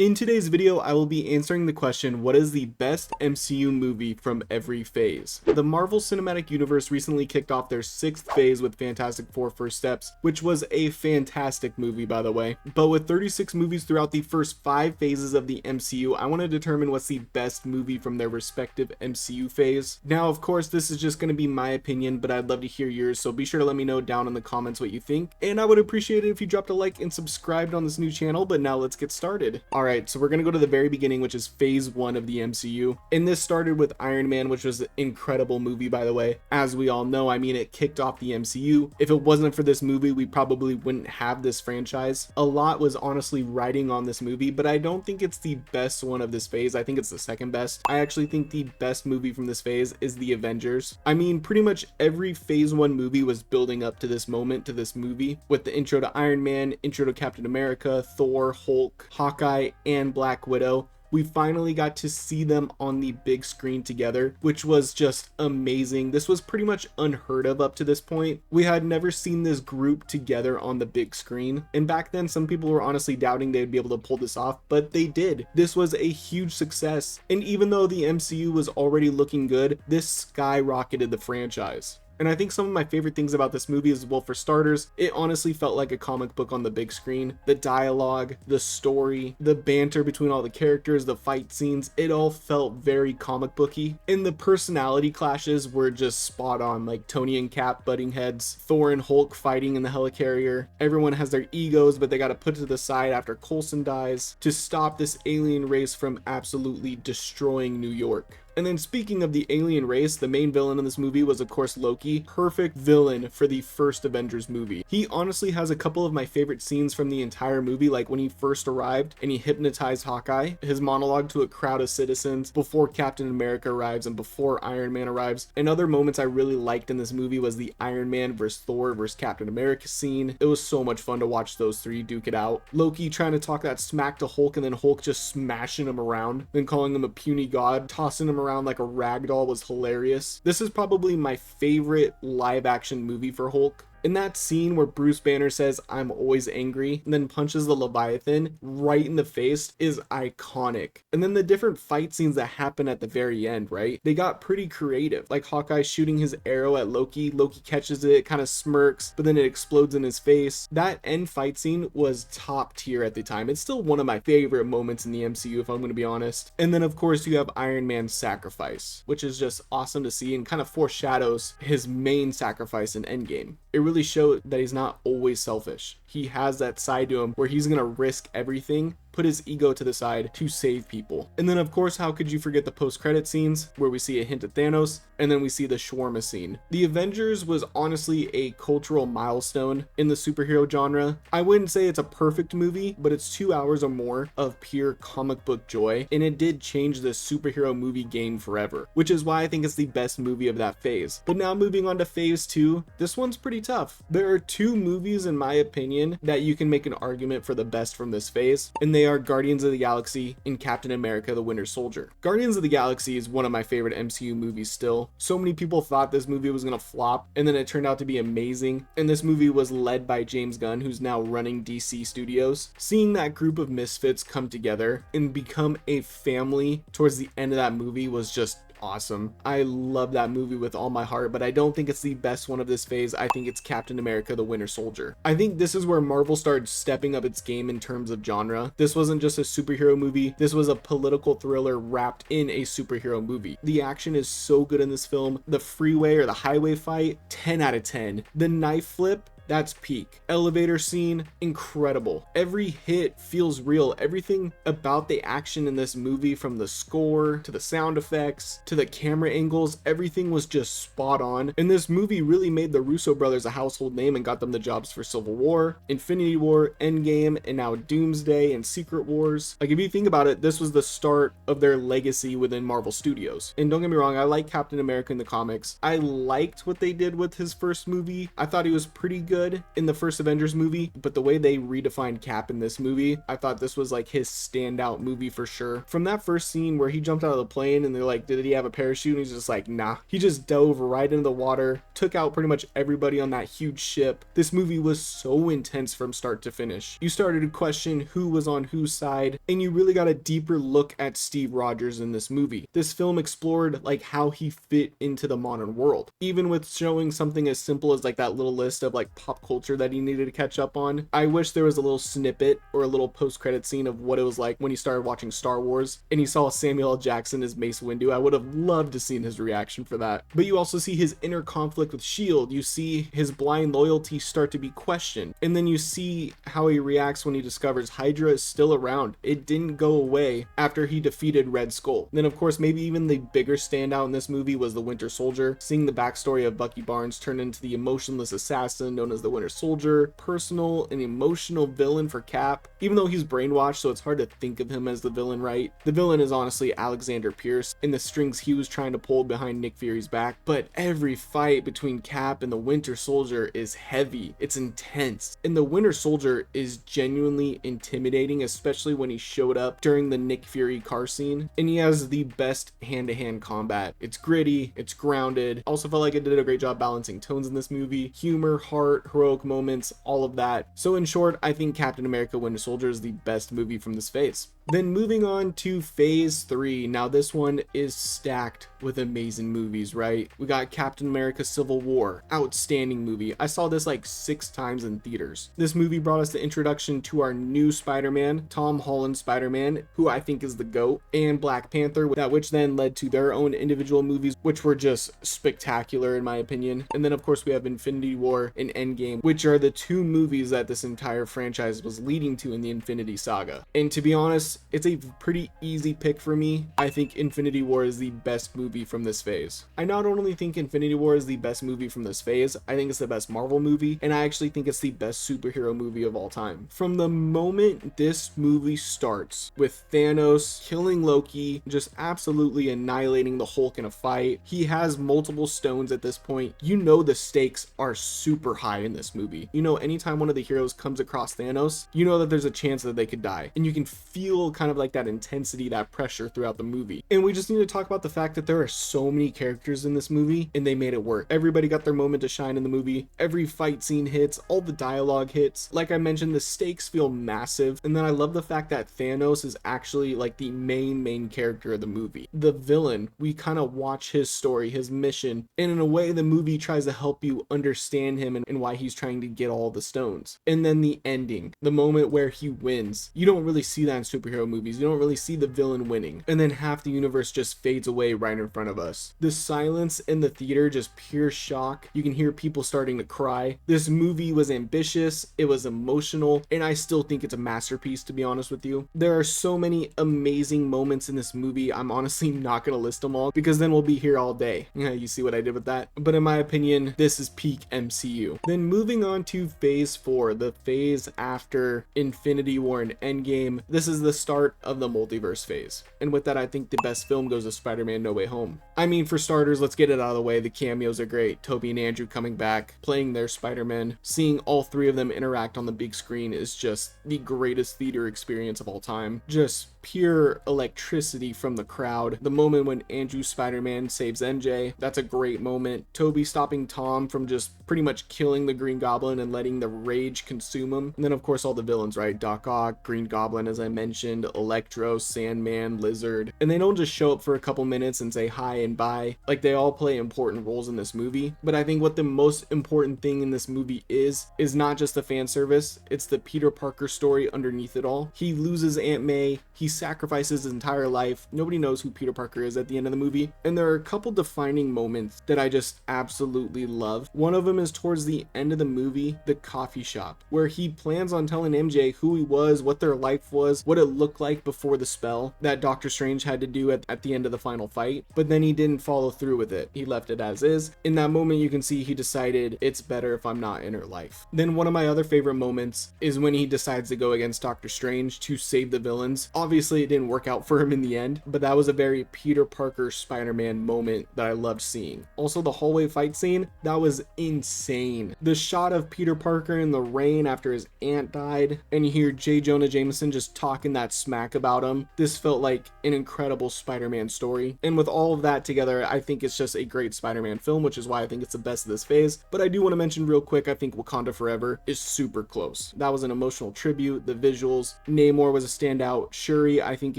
In today's video, I will be answering the question, what is the best MCU movie from every phase? The Marvel Cinematic Universe recently kicked off their 6th phase with Fantastic Four First Steps, which was a fantastic movie, by the way. But with 36 movies throughout the first 5 phases of the MCU, I want to determine what's the best movie from their respective MCU phase. Now, of course, this is just going to be my opinion, but I'd love to hear yours, so be sure to let me know down in the comments what you think. And I would appreciate it if you dropped a like and subscribed on this new channel, but now let's get started. Alright, so we're gonna go to the very beginning, which is phase 1 of the MCU, and this started with Iron Man, which was an incredible movie, by the way. As we all know, I mean, it kicked off the MCU. If it wasn't for this movie, we probably wouldn't have this franchise. A lot was honestly riding on this movie, but I don't think it's the best one of this phase. I think it's the second best. I actually think the best movie from this phase is the Avengers. I mean, pretty much every phase 1 movie was building up to this moment, to this movie, with the intro to Iron Man, intro to Captain America, Thor, Hulk, Hawkeye, and Black Widow. We finally got to see them on the big screen together, which was just amazing. This was pretty much unheard of up to this point. We had never seen this group together on the big screen, and back then some people were honestly doubting they'd be able to pull this off, but they did. This was a huge success, and even though the MCU was already looking good, this skyrocketed the franchise. And I think some of my favorite things about this movie is, well, for starters, it honestly felt like a comic book on the big screen. The dialogue, the story, the banter between all the characters, the fight scenes, it all felt very comic booky. And the personality clashes were just spot on, like Tony and Cap butting heads, Thor and Hulk fighting in the helicarrier. Everyone has their egos, but they got to put to the side after Coulson dies to stop this alien race from absolutely destroying New York. And then speaking of the alien race, the main villain in this movie was of course Loki. Perfect villain for the first Avengers movie. He honestly has a couple of my favorite scenes from the entire movie, like when he first arrived and he hypnotized Hawkeye, his monologue to a crowd of citizens before Captain America arrives and before Iron Man arrives. And other moments I really liked in this movie was the Iron Man versus Thor versus Captain America scene. It was so much fun to watch those three duke it out. Loki trying to talk that smack to Hulk and then Hulk just smashing him around, then calling him a puny god, tossing him around like a rag doll was hilarious. This is probably my favorite live action movie for Hulk. In that scene where Bruce Banner says, "I'm always angry," and then punches the Leviathan right in the face is iconic. And then the different fight scenes that happen at the very end, right? They got pretty creative. Like Hawkeye shooting his arrow at Loki. Loki catches it, kind of smirks, but then it explodes in his face. That end fight scene was top tier at the time. It's still one of my favorite moments in the MCU, if I'm going to be honest. And then of course you have Iron Man's sacrifice, which is just awesome to see and kind of foreshadows his main sacrifice in Endgame. It really showed that he's not always selfish. He has that side to him where he's gonna risk everything, put his ego to the side to save people. And then of course, how could you forget the post-credit scenes where we see a hint of Thanos and then we see the shawarma scene. The Avengers was honestly a cultural milestone in the superhero genre. I wouldn't say it's a perfect movie, but it's 2 hours or more of pure comic book joy, and it did change the superhero movie game forever, which is why I think it's the best movie of that phase. But now moving on to phase 2, this one's pretty tough. There are 2 movies in my opinion that you can make an argument for the best from this phase, and they are Guardians of the Galaxy and Captain America the Winter Soldier. Guardians of the Galaxy is one of my favorite MCU movies still. So many people thought this movie was gonna flop, and then it turned out to be amazing. And this movie was led by James Gunn, who's now running DC Studios. Seeing that group of misfits come together and become a family towards the end of that movie was just awesome. I love that movie with all my heart, but I don't think it's the best one of this phase. I think it's Captain America the Winter Soldier. I think this is where Marvel started stepping up its game in terms of genre. This wasn't just a superhero movie, this was a political thriller wrapped in a superhero movie. The action is so good in this film. The freeway or the highway fight, 10 out of 10. The knife flip, that's peak. Elevator scene, incredible. Every hit feels real. Everything about the action in this movie, from the score to the sound effects to the camera angles, everything was just spot on. And this movie really made the Russo brothers a household name and got them the jobs for Civil War, Infinity War, Endgame, and now Doomsday and Secret Wars. Like, if you think about it, this was the start of their legacy within Marvel Studios. And don't get me wrong, I like Captain America in the comics. I liked what they did with his first movie. I thought he was pretty good. good in the first Avengers movie, but the way they redefined Cap in this movie, I thought this was like his standout movie for sure. From that first scene where he jumped out of the plane and they're like, did he have a parachute? And he's just like, nah. He just dove right into the water, took out pretty much everybody on that huge ship. This movie was so intense from start to finish. You started to question who was on whose side, and you really got a deeper look at Steve Rogers in this movie. This film explored like how he fit into the modern world, even with showing something as simple as like that little list of like pop culture that he needed to catch up on. I wish there was a little snippet or a little post-credit scene of what it was like when he started watching Star Wars and he saw Samuel L. Jackson as Mace Windu. I would have loved to seen his reaction for that. But you also see his inner conflict with S.H.I.E.L.D. You see his blind loyalty start to be questioned, and then you see how he reacts when he discovers Hydra is still around. It didn't go away after he defeated Red Skull. Then of course, maybe even the bigger standout in this movie was the Winter Soldier. Seeing the backstory of Bucky Barnes turn into the emotionless assassin known as the Winter Soldier, personal and emotional villain for Cap, even though he's brainwashed, so it's hard to think of him as the villain, right? The villain is honestly Alexander Pierce and the strings he was trying to pull behind Nick Fury's back. But every fight between Cap and the Winter Soldier is heavy, it's intense, and the Winter Soldier is genuinely intimidating, especially when he showed up during the Nick Fury car scene, and he has the best hand-to-hand combat. It's gritty, it's grounded. Also felt like it did a great job balancing tones in this movie, humor, heart, heroic moments, all of that. So in short, I think Captain America Winter Soldier is the best movie from this phase. Then moving on to phase 3. Now this one is stacked with amazing movies, right? We got Captain America Civil War, outstanding movie. I saw this like 6 times in theaters. This movie brought us the introduction to our new Spider-Man, Tom Holland Spider-Man, who I think is the GOAT, and Black Panther, which then led to their own individual movies, which were just spectacular in my opinion. And then of course we have Infinity War and Endgame, which are the 2 movies that this entire franchise was leading to in the Infinity Saga. And to be honest, it's a pretty easy pick for me. I think Infinity War is the best movie from this phase. I not only think Infinity War is the best movie from this phase, I think it's the best Marvel movie, and I actually think it's the best superhero movie of all time. From the moment this movie starts with Thanos killing Loki, just absolutely annihilating the Hulk in a fight, he has multiple stones at this point. You know the stakes are super high in this movie. You know anytime one of the heroes comes across Thanos, you know that there's a chance that they could die, and you can feel kind of like that intensity, that pressure throughout the movie. And we just need to talk about the fact that there are so many characters in this movie and they made it work. Everybody got their moment to shine in the movie. Every fight scene hits, all the dialogue hits. Like I mentioned, the stakes feel massive, and then I love the fact that Thanos is actually like the main character of the movie. The villain, we kind of watch his story, his mission, and in a way the movie tries to help you understand him and why he's trying to get all the stones. And then the ending, the moment where he wins, you don't really see that in superhero movies. You don't really see the villain winning, and then half the universe just fades away right in front of us. The silence in the theater, just pure shock. You can hear people starting to cry. This movie was ambitious, it was emotional, and I still think it's a masterpiece, to be honest with you. There are so many amazing moments in this movie. I'm honestly not gonna list them all because then we'll be here all day. Yeah, you see what I did with that? But in my opinion, this is peak MCU. Then moving on to phase 4, the phase after Infinity War and Endgame. This is the start of the multiverse phase, and with that I think the best film goes to Spider-Man No Way Home. I mean, for starters, let's get it out of the way, the cameos are great. Tobey and Andrew coming back, playing their Spider-Man, seeing all 3 of them interact on the big screen is just the greatest theater experience of all time. Just pure electricity from the crowd. The moment when Andrew Spider-Man saves MJ, that's a great moment. Tobey stopping Tom from just pretty much killing the Green Goblin and letting the rage consume him. And then of course all the villains, right? Doc Ock, Green Goblin as I mentioned, Electro, Sandman, Lizard. And they don't just show up for a couple minutes and say hi and bye. Like, they all play important roles in this movie. But I think what the most important thing in this movie is not just the fan service, it's the Peter Parker story underneath it all. He loses Aunt May, he sacrifices his entire life. Nobody knows who Peter Parker is at the end of the movie. And there are a couple defining moments that I just absolutely love. One of them is towards the end of the movie, the coffee shop, where he plans on telling MJ who he was, what their life was, what it looked like before the spell that Doctor Strange had to do at the end of the final fight. But then he didn't follow through with it. He left it as is. In that moment, you can see he decided it's better if I'm not in her life. Then one of my other favorite moments is when he decides to go against Doctor Strange to save the villains. Obviously, it didn't work out for him in the end, but that was a very Peter Parker Spider-Man moment that I loved seeing. Also, the hallway fight scene, that was insane. The shot of Peter Parker in the rain after his aunt died, and you hear J. Jonah Jameson just talking that smack about him. This felt like an incredible Spider-Man story. And with all of that together, I think it's just a great Spider-Man film, which is why I think it's the best of this phase. But I do want to mention real quick, I think Wakanda Forever is super close. That was an emotional tribute, the visuals. Namor was a standout. Shuri, I think,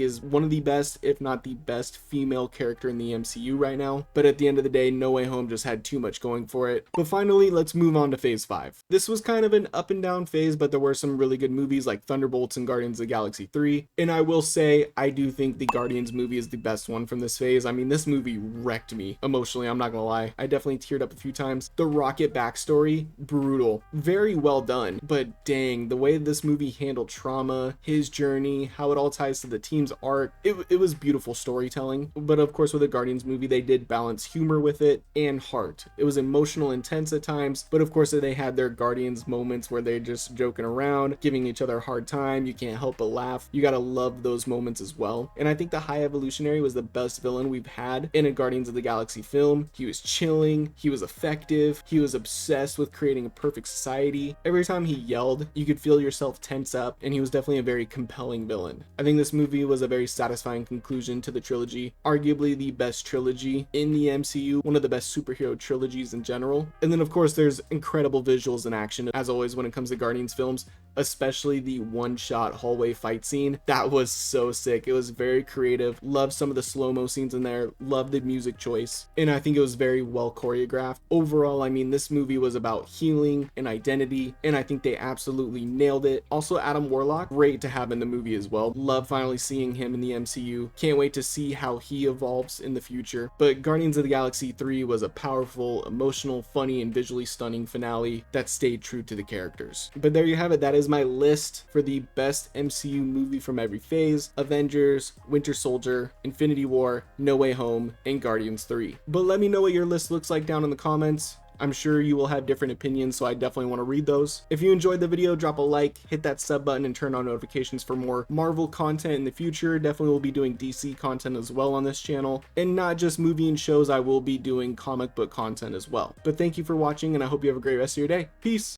is one of the best, if not the best, female character in the MCU right now. But at the end of the day, No Way Home just had too much going for it. But finally, let's move on to phase 5. This was kind of an up and down phase, but there were some really good movies like Thunderbolts and Guardians of the Galaxy 3. And I will say, I do think the Guardians movie is the best one from this phase. I mean, this movie wrecked me emotionally, I'm not gonna lie. I definitely teared up a few times. The Rocket backstory, brutal. Very well done, but dang, the way this movie handled trauma, his journey, how it all ties to the team's arc, it was beautiful storytelling. But of course, with the Guardians movie, they did balance humor with it and heart. It was emotional, intense at times, but of course they had their Guardians moments where they're just joking around, giving each other a hard time. You can't help but laugh. You gotta love those moments as well. And I think the High Evolutionary was the best villain we've had in a Guardians of the Galaxy film. He was chilling, he was effective, he was obsessed with creating a perfect society. Every time he yelled, you could feel yourself tense up, and he was definitely a very compelling villain. I think this movie was a very satisfying conclusion to the trilogy, arguably the best trilogy in the MCU, one of the best superhero trilogies in general. And then of course there's incredible visuals and action, as always when it comes to Guardians films, especially the one-shot hallway fight scene. That was so sick. It was very creative. Loved some of the slow-mo scenes in there. Loved the music choice. And I think it was very well choreographed. Overall, I mean, this movie was about healing and identity, and I think they absolutely nailed it. Also, Adam Warlock, great to have in the movie as well. Love finally seeing him in the MCU. Can't wait to see how he evolves in the future. But Guardians of the Galaxy 3 was a powerful, emotional, funny, and visually stunning finale that stayed true to the characters. But there you have it. That is my list for the best MCU movie from every phase: Avengers, Winter Soldier, Infinity War, No Way Home, and Guardians 3. But let me know what your list looks like down in the comments. I'm sure you will have different opinions, so I definitely want to read those. If you enjoyed the video, drop a like, hit that sub button, and turn on notifications for more Marvel content in the future. Definitely will be doing DC content as well on this channel, and not just movie and shows. I will be doing comic book content as well. But thank you for watching, and I hope you have a great rest of your day. Peace!